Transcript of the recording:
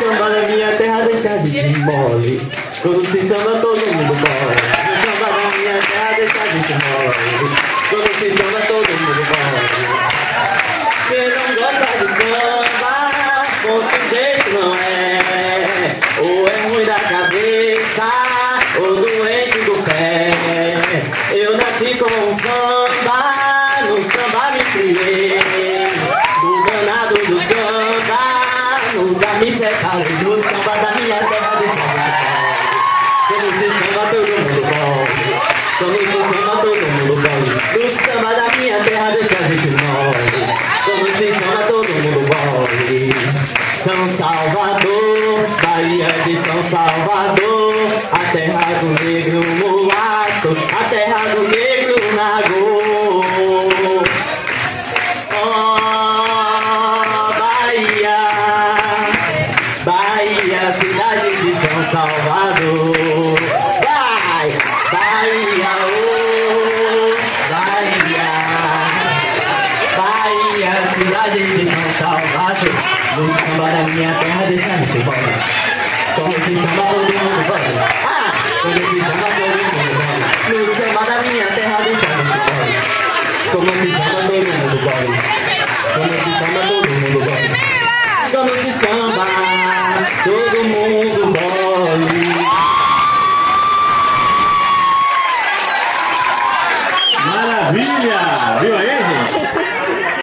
samba da minha terra deixa de ser mole. Quando se samba todo mundo morre. No samba da minha terra deixa de ser mole. Quando se samba todo mundo morre. Quem não gosta de samba, outro jeito não é. Ou é ruim da cabeça, ou doente do pé. Eu nasci com um samba, no samba me criei. Do danado do samba, nunca me separei. Do samba da minha terra deixa de ser. Quando se samba todo mundo morre. Quando se samba todo mundo morre. Do samba da minha terra deixa de ser morre. Quando se samba todo mundo morre. São Salvador, Bahia de São Salvador, a terra do negro mulato, a terra do negro nagô. Oh, Bahia, Bahia, cidade de São Salvador. Vai, Bahia, oh, Bahia, Bahia, cidade de São Salvador. No samba da minha terra deixa de ser bola. Como se samba todo mundo bola. Como se samba todo mundo bola. No samba da minha terra deixa de ser bola. Como se samba todo mundo bola. Como se samba todo mundo bola.